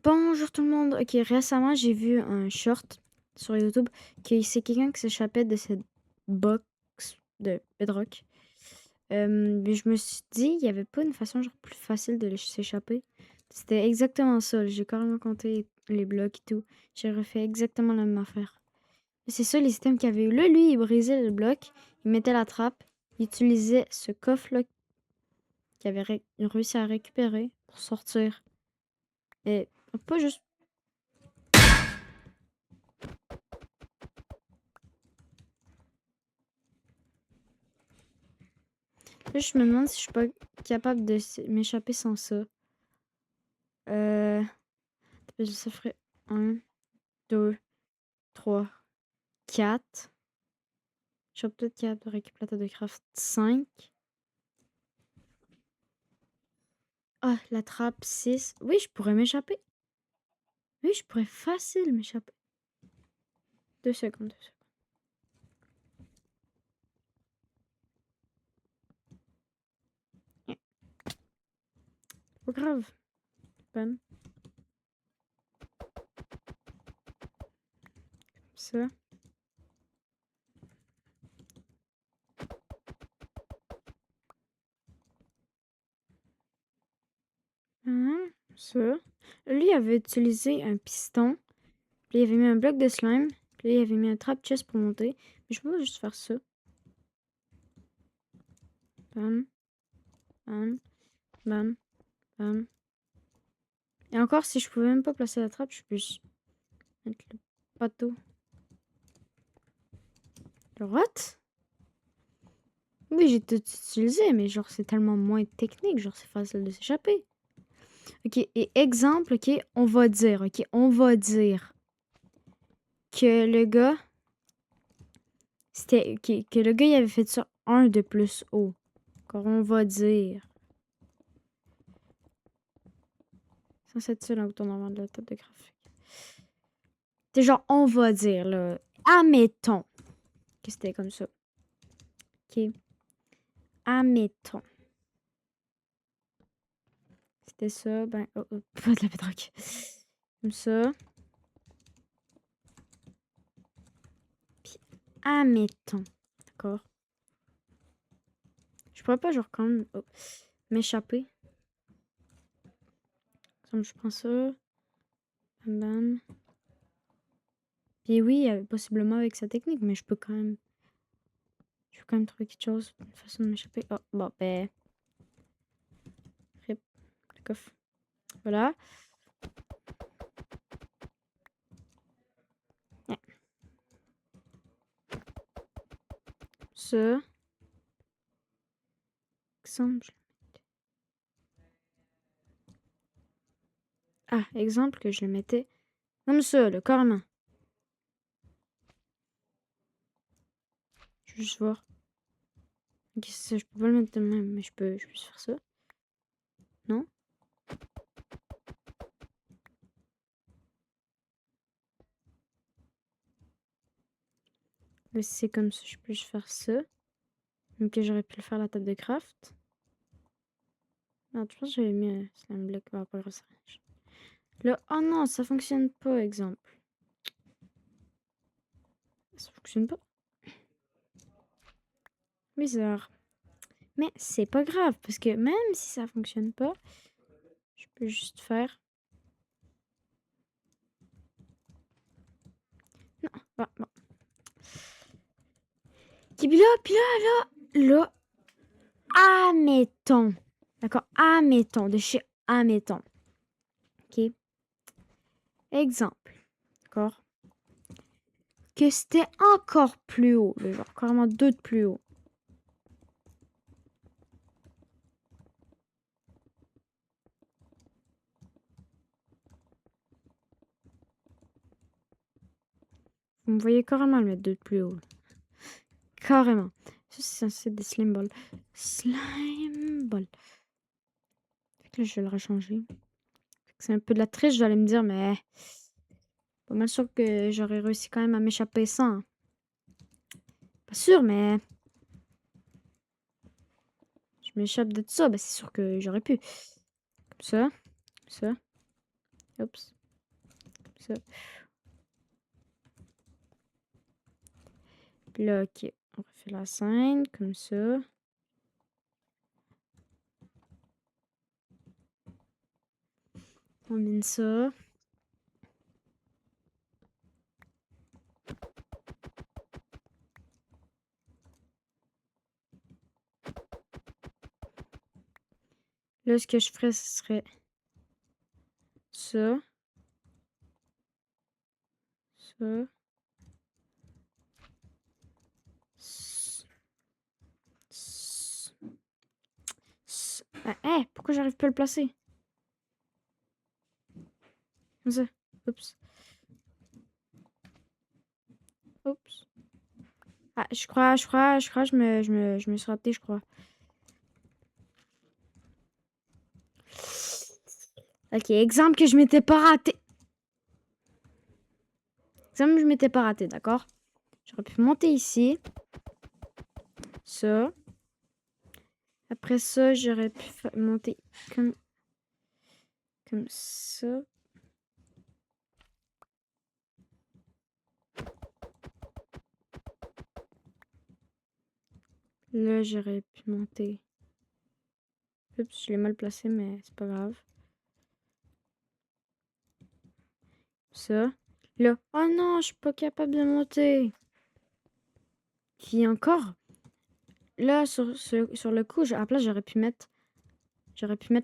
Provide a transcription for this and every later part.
Bonjour tout le monde. Ok, récemment, j'ai vu un short sur YouTube que c'est quelqu'un qui s'échappait de cette box de Bedrock. Mais je me suis dit, il n'y avait pas une façon genre plus facile de s'échapper. C'était exactement ça. J'ai carrément compté les blocs et tout. J'ai refait exactement la même affaire. C'est ça les systèmes qu'il y avait eu. Là, lui, il brisait le bloc, il mettait la trappe, il utilisait ce coffre-là qu'il avait réussi à récupérer pour sortir. Et pas juste. Là, je me demande si je suis pas capable de m'échapper sans ça. Euh... Ça ferait 1, 2, 3, 4. Je suis peut-être capable de récupérer la table de craft 5. Ah, la trappe 6. Oui, je pourrais m'échapper. Oui, je pourrais facile m'échapper. 2 secondes, 2 secondes. Pas grave. Bam. Ça. Ça. Lui avait utilisé un piston. Puis il avait mis un bloc de slime. Puis il avait mis un trap chest pour monter. Mais je peux pas juste faire ça. Bam. Bam. Bam. Bam. Et encore, si je pouvais même pas placer la trappe, je peux juste mettre le bateau. Le what? Oui, j'ai tout utilisé, mais genre, c'est tellement moins technique. Genre, c'est facile de s'échapper. Ok, et exemple, ok, on va dire que le gars, c'était, que le gars, il avait fait ça un de plus haut. Encore, on va dire. Ça, c'est ça, là, où on en de la table de graphique. C'est genre, on va dire, là. Admettons que c'était comme ça. Ok. Admettons. C'était ça, ben, pas de la pétroque. Comme ça. Puis, admettons. D'accord. Je pourrais pas, genre, quand même, m'échapper. Comme je prends ça. Bam, bam. Puis oui, possiblement avec sa technique, mais je peux quand même. Je peux quand même trouver quelque chose, une façon de m'échapper. Oh, bon, ben. Rip, le coffre. Voilà. Ouais. Ça. Exemple. Ah, exemple que je le mettais comme ça, le carrément. Je vais juste voir. Ok, ça, je peux pas le mettre de même, mais je peux juste faire ça. Non? Mais si c'est comme ça, je peux juste faire ça. Même que j'aurais pu le faire à la table de craft. Non, je pense que j'avais mis un slime block par rapport au range. Là, oh non, ça fonctionne pas, exemple. Ça fonctionne pas. Bizarre. Mais c'est pas grave, parce que même si ça fonctionne pas, je peux juste faire. Non, bon. Puis là, admettons. D'accord, admettons, de chez admettons. Ok. Exemple. D'accord. Que c'était encore plus haut, genre carrément 2 de plus haut. Vous me voyez carrément le mettre 2 de plus haut. Carrément. Ça, c'est censé être des slime balls. Slime ball. Fait que là, je vais le rechanger. C'est un peu de la triche, j'allais me dire, mais pas mal sûr que j'aurais réussi quand même à m'échapper sans. Pas sûr, mais je m'échappe de tout ça. Ben, c'est sûr que j'aurais pu. Comme ça. Oups. Ça. Puis là, ok. On refait la scène comme ça. On mine ça. Là, ce que je ferais, ce serait ça. Ça. Ah, hey, pourquoi j'arrive pas à le placer? Comme ça. Oups. Oups. Ah, je me suis raté, je crois. Ok, exemple que je m'étais pas raté. Exemple que je m'étais pas raté, d'accord? J'aurais pu monter ici. Ça. Après ça, j'aurais pu monter comme ça. Là, j'aurais pu monter. Oups, je l'ai mal placé, mais c'est pas grave. Ça. Là. Oh non, je suis pas capable de monter. Puis encore. Là, sur le coup, à la place, j'aurais pu mettre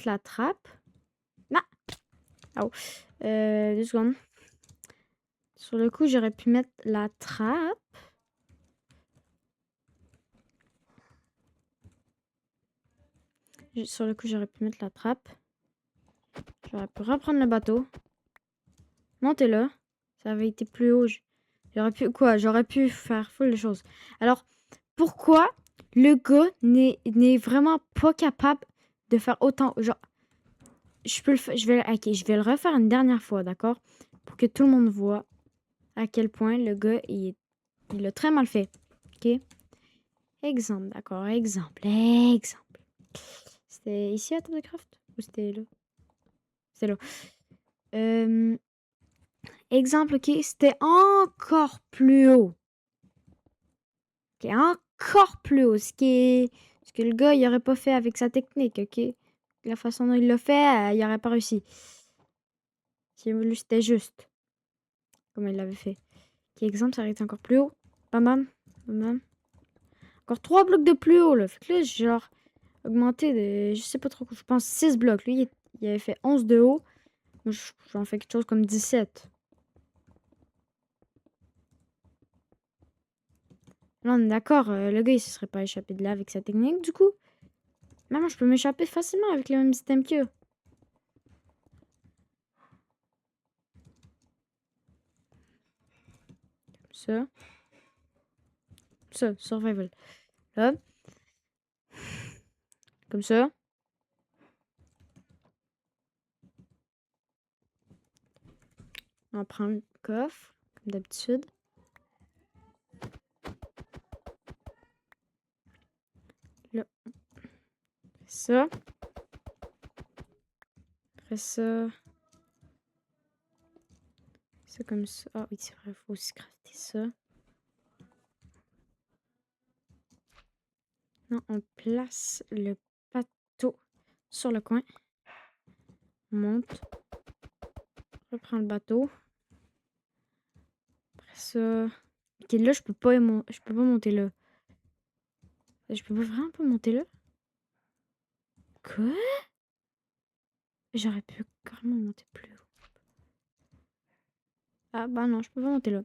la trappe. Non! Oh. 2 secondes. Sur le coup, j'aurais pu mettre la trappe. Sur le coup, j'aurais pu mettre la trappe. J'aurais pu reprendre le bateau. Monter là. Ça avait été plus haut. J'aurais pu quoi? J'aurais pu faire full de choses. Alors, pourquoi le gars n'est vraiment pas capable de faire autant? Genre, je peux le faire. Ok, je vais le refaire une dernière fois, d'accord? Pour que tout le monde voit à quel point le gars, il a très mal fait. Ok? Exemple, d'accord? Exemple. C'était ici à Top de Craft? Ou c'était là? C'était là. Exemple, ok? C'était encore plus haut. Ok? Encore plus haut. Ce que le gars, il aurait pas fait avec sa technique, ok? La façon dont il l'a fait, il aurait pas réussi. Si lui, c'était juste. Comme il l'avait fait. Ok, exemple, ça aurait été encore plus haut. Bam bam. Bam bam. Encore 3 blocs de plus haut, là. Fait que là, j'ai genre augmenté de. Je sais pas trop. Je pense 6 blocs. Lui, il avait fait 11 de haut. Moi, j'en fais quelque chose comme 17. Là, on est d'accord. Le gars, il se serait pas échappé de là avec sa technique, du coup. Maintenant, je peux m'échapper facilement avec le même système qu'eux. Ça. Ça, survival. Là. Comme ça. On prend le coffre, comme d'habitude. Là. Ça. Après ça. Ça comme ça. Ah oui, c'est vrai, il faut aussi crafter ça. Non, on place le bateau sur le coin. On monte. Reprend le bateau. Après ça. Ok, là, je peux pas monter là. Je peux pas vraiment pas monter là. Quoi? J'aurais pu carrément monter plus haut. Ah bah non, je peux pas monter là.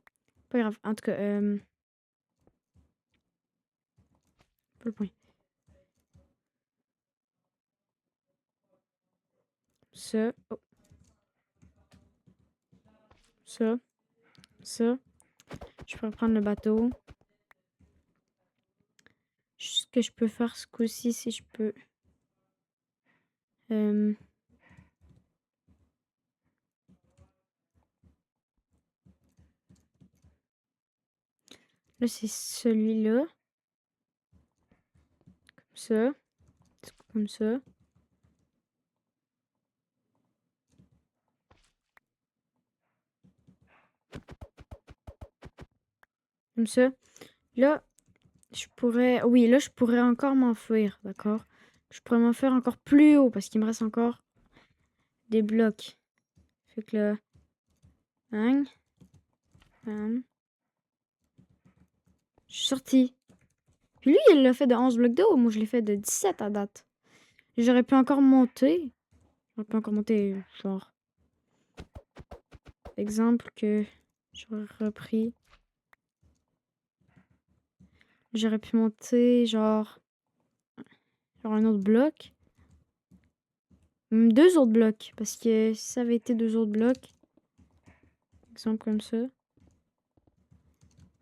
Pas grave. En tout cas, pas le point. Ça. Oh. Ça. Ça. Je peux reprendre le bateau. Ce que je peux faire ce coup-ci, si je peux. Là, c'est celui-là. Comme ça. Comme ça. Comme ça. Là, je pourrais... Oui, là, je pourrais encore m'enfuir, d'accord? Je pourrais m'enfuir encore plus haut parce qu'il me reste encore des blocs. Fait que là... Bang. Bam. Je suis sorti. Puis lui, il l'a fait de 11 blocs de haut. Moi, je l'ai fait de 17 à date. J'aurais pu encore monter. J'aurais pu encore monter, genre... Exemple que j'aurais repris. J'aurais pu monter, genre un autre bloc. Même 2 autres blocs. Parce que si ça avait été 2 autres blocs, exemple comme ça,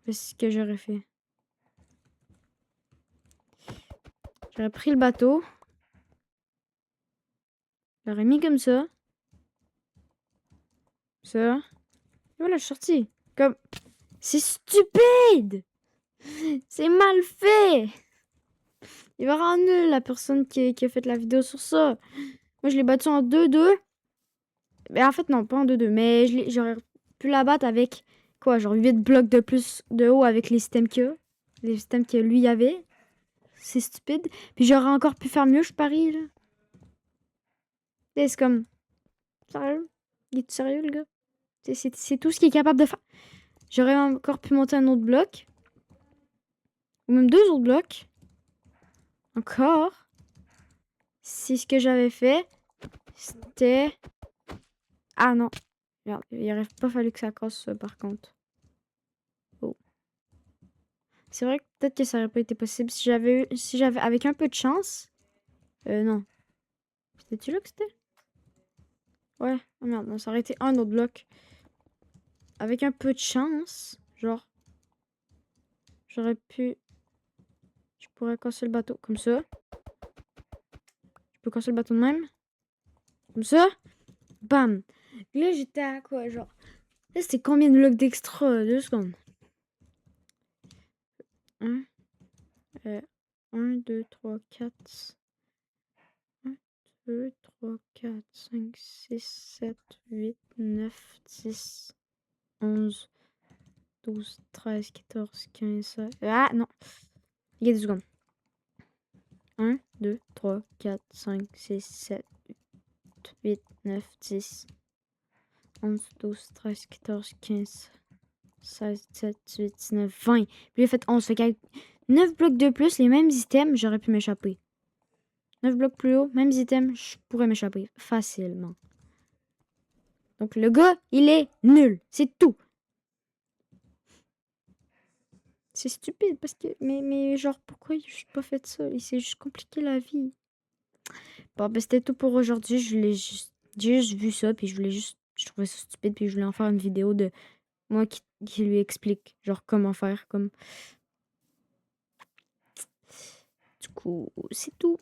c'est ce que j'aurais fait. J'aurais pris le bateau. J'aurais mis comme ça. Ça. Et voilà, je suis sorti. Comme... C'est stupide! C'est mal fait! Il va rendre nul la personne qui a fait la vidéo sur ça. Moi, je l'ai battu en 2-2. Mais en fait, non, pas en 2-2. Mais j'aurais pu la battre avec quoi? Genre 8 blocs de plus de haut avec les systèmes qu'il a. Les systèmes que lui avait. C'est stupide. Puis j'aurais encore pu faire mieux, je parie, là. Et c'est comme... Sérieux? Il est sérieux, le gars? C'est tout ce qu'il est capable de faire. J'aurais encore pu monter un autre bloc. Ou même 2 autres blocs. Encore. Si ce que j'avais fait, c'était... Ah non. Merde, il aurait pas fallu que ça casse ça, par contre. Oh. C'est vrai que peut-être que ça aurait pas été possible si j'avais, avec un peu de chance. Non. C'était-tu là que c'était? Ouais. Oh merde, non, ça aurait été un autre bloc. Avec un peu de chance, genre, j'aurais pu... Je pourrais casser le bateau, comme ça. Je peux casser le bateau de même. Comme ça. Bam. Là, j'étais à quoi, genre... Là, c'était combien de blocs d'extra? 2 secondes. 1, 2, 3, 4... 1, 2, 3, 4, 5, 6, 7, 8, 9, 10, 11, 12, 13, 14, 15, 16... Ah, non. Il y a 2 secondes. 1, 2, 3, 4, 5, 6, 7, 8, 9, 10, 11, 12, 13, 14, 15, 16, 17, 18, 19, 20. Puis il a fait 11. Fait qu'avec 9 blocs de plus, les mêmes items, j'aurais pu m'échapper. 9 blocs plus haut, mêmes items, je pourrais m'échapper facilement. Donc le gars, il est nul. C'est tout. C'est stupide parce que... Mais genre, pourquoi j'ai pas fait ça? Il s'est juste compliqué la vie. Bon, ben c'était tout pour aujourd'hui. J'ai juste vu ça, puis je trouvais ça stupide, puis je voulais en faire une vidéo de moi qui lui explique, genre, comment faire, comme... Du coup, c'est tout.